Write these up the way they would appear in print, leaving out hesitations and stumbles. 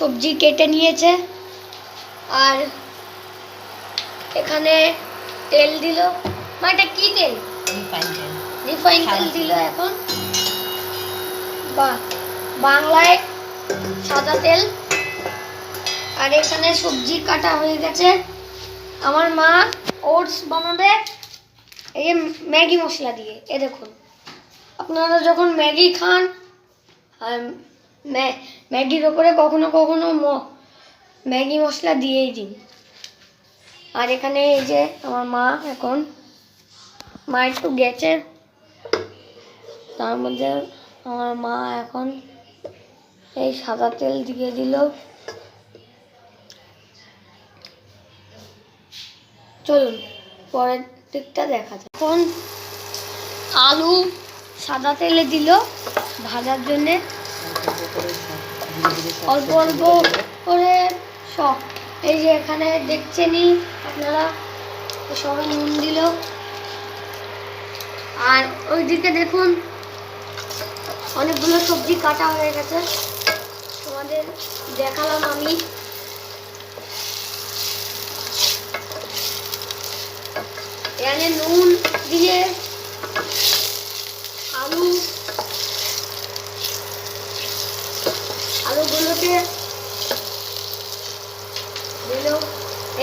সবজি কেটে নিয়েছে। আর এখানে তেল দিল, এটা কি তেল? রিফাইন তেল দিল এখন, বাংলায় সাদা তেল। আর এখানে সবজি কাটা হয়ে গেছে। আমার মা ওটস বানাবে এই যে ম্যাগি মশলা দিয়ে। এ দেখুন, আপনারা যখন ম্যাগি খান আর ম্যাগির ওপরে কখনো কখনো ম্যাগি মশলা দিয়েই দিন। আর এখানে এই যে আমার মা এখন, মা একটু গেছে, তার মধ্যে আমার মা এখন এই সাদা তেল দিয়ে দিল। চলুন পরের দিকটা দেখা যায়। এখন আলু সাদা তেলে দিল ভাজার জন্যে, অল্প অল্প করে সব। এই যে এখানে দেখছেনই আপনারা, সবাই নুন দিল। আর ওইদিকে দেখুন অনেকগুলো সবজি কাটা হয়ে গেছে, তোমাদের দেখালাম আমি। এখানে নুন দিয়ে আলুগুলোকে দিল।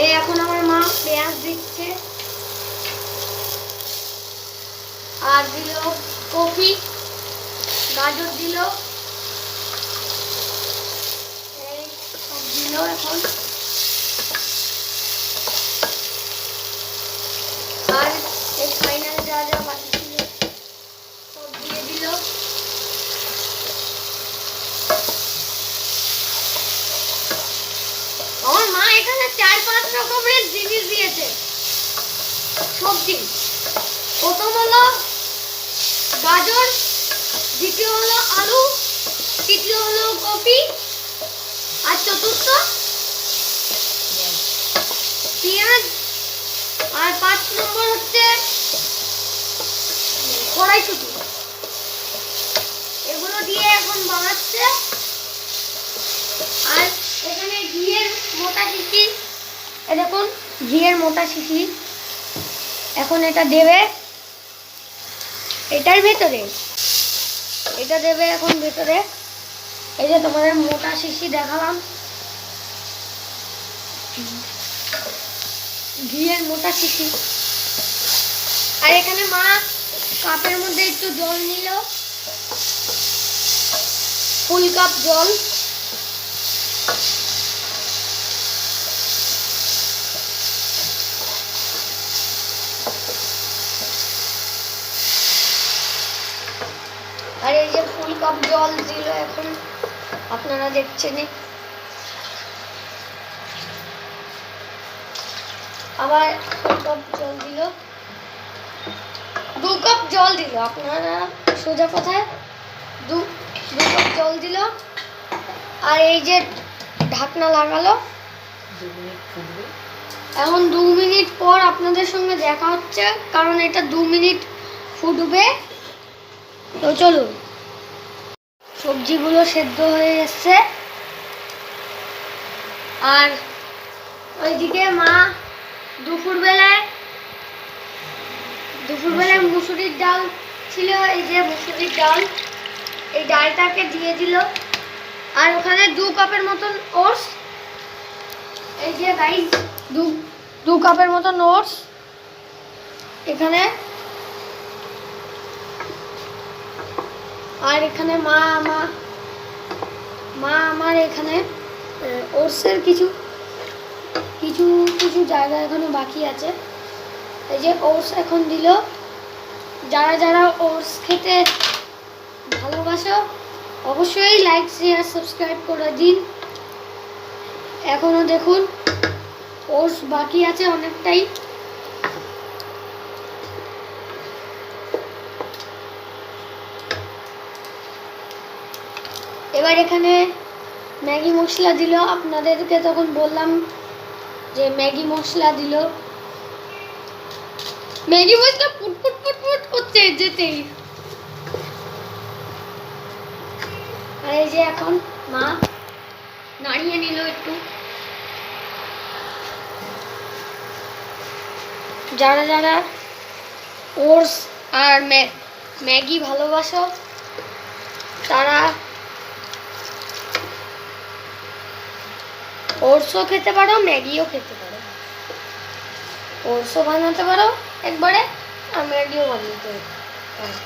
এই এখন আমার মা পেঁয়াজ দিচ্ছে, আর দিল কপি, গাজর দিল, এই সব দিল এখন। আর এই ফাইনাল যা যা বাকি ছিল সব দিয়ে দিল। আমার মা এখানে 4-5 রকমের জিনিস দিয়েছে সবজি। প্রথম হলো গাজর, দ্বিতীয় হলো আলু, তৃতীয় হলো কপি, আর চতুর্থ পেঁয়াজ, আর 5 নম্বর হচ্ছে কড়াইশুঁটি। এগুলো দিয়ে এখন বানাচ্ছে। আর এখানে ঘিয়ের মোটা শিশি, এ দেখুন ঘিয়ের মোটা শিশি, এখন এটা দেবে এটার ভেতরে, এটা দেবে এখন ভেতরে। এই যে তোমাদের মোটা শিশি দেখালাম, ঘিয়ের মোটা শিশি। আর এখানে মা কাপের মধ্যে একটু জল নিল, ফুল কাপ জল। আর এই যে ফুল কাপ জল দিল এখন, আপনারা দেখছেন। আবার ফুল কাপ জল দিল, 2 কাপ জল দিল। আপনারা সোজা কথায় 2 কাপ জল দিল। আর এই যে ঢাকনা লাগালো, এখন 2 মিনিট পর আপনাদের সঙ্গে দেখা হচ্ছে, কারণ এটা 2 মিনিট ফুটবে। তো চলুন, সবজিগুলো সেদ্ধ হয়ে এসছে। আর ওইদিকে মা দুপুরবেলায় মুসুরির ডাল ছিল, এই যে মুসুরির ডাল, এই ডালটাকে দিয়ে দিল। আর ওখানে 2 কাপের মতন ওটস, এই যে গাইস 2 কাপের মতন ওটস এখানে। আর এখানে মা আমার এখানে ওটসের কিছু জায়গা এখনো বাকি আছে। এই যে ওটস এখন দিল। যারা যারা ওটস খেতে ভালোবাসো অবশ্যই লাইক শেয়ার সাবস্ক্রাইব করে দিন। এখনো দেখুন ওটস বাকি আছে অনেকটাই। এবার এখানে ম্যাগি মশলা দিল। আপনাদেরকে তখন বললাম যে ম্যাগি মশলা দিল। ম্যাগি মশলা পুটপুট পুটপুট করতে যেতেই। আর এই যে এখন মা নাড়িয়ে নিল একটু। যারা যারা ওটস আর ম্যাগি ভালোবাসো তারা ওটসও খেতে পারো, ম্যাগিও খেতে পারো। ওটসও বানাতে পারো একবারে, আর ম্যাগিও বানাতে পারো।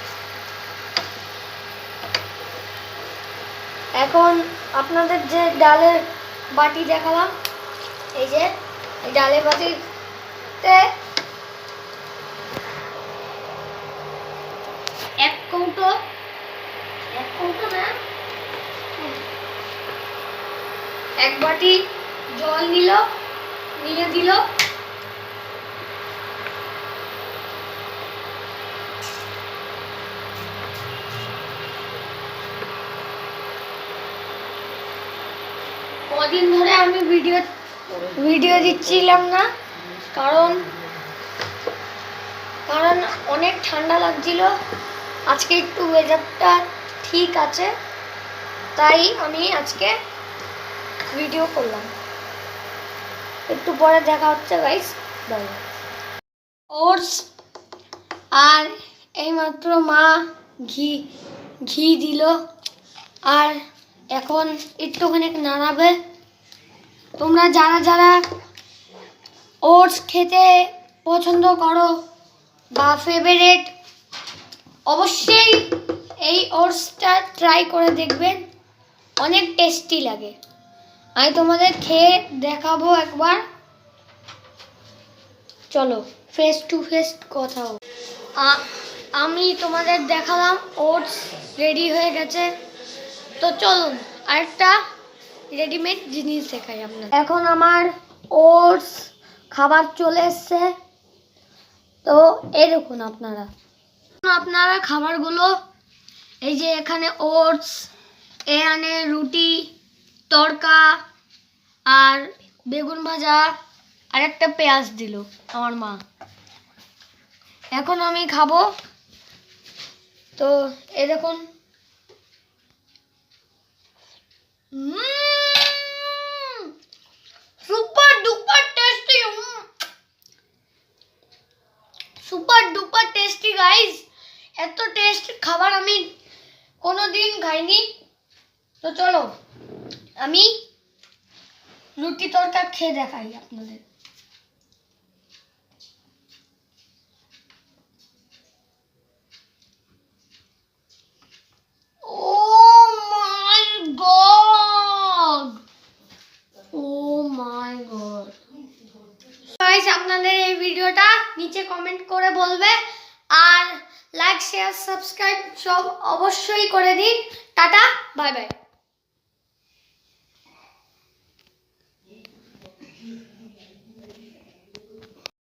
এখন আপনাদের যে ডালের বাটি দেখালাম, এই যে এই ডালের বাটিতে এক কৌটো না, এক বাটি জল নিয়ে দিল। কদিন ধরে আমি ভিডিও দিচ্ছিলাম না, কারণ অনেক ঠান্ডা লাগছিল। আজকে একটু ওয়েদারটা ঠিক আছে, তাই আমি আজকে ভিডিও করলাম। একটু পরে দেখা হচ্ছে গাইস, বাই। ওটস আর এইমাত্র মা ঘি দিল, আর এখন একটুখানি নাড়াবে। তোমরা যারা যারা ওটস খেতে পছন্দ করো বা ফেভারিট, অবশ্যই এই ওটসটা ট্রাই করে দেখবেন, অনেক টেস্টি লাগে। আমি তোমাদের খেয়ে দেখাবো একবার। চলো ফেস টু ফেস কথা হোক। আমি তোমাদের দেখালাম ওটস রেডি হয়ে গেছে, তো চলুন আরেকটা রেডিমেড জিনিস দেখাই আপনার। এখন আমার ওটস খাবার চলে এসছে, তো এই দেখুন আপনারা খাবারগুলো, এই যে এখানে ওটস, এখানে রুটি, তড়কা আর বেগুন ভাজা আর একটা পেঁয়াজ দিল আমার মা। এখন আমি খাবো, তো এই দেখুন। Super duper tasty guys. এত টেস্ট খাবার আমি কোনোদিন খাইনি। তো চলো আমি রুটি তড়কা খেয়ে দেখাই আপনাদের। গাইস, আপনাদের এই ভিডিওটা নিচে কমেন্ট করে বলবে, আর লাইক শেয়ার সাবস্ক্রাইব সব অবশ্যই করে দিন। Tata, bye bye.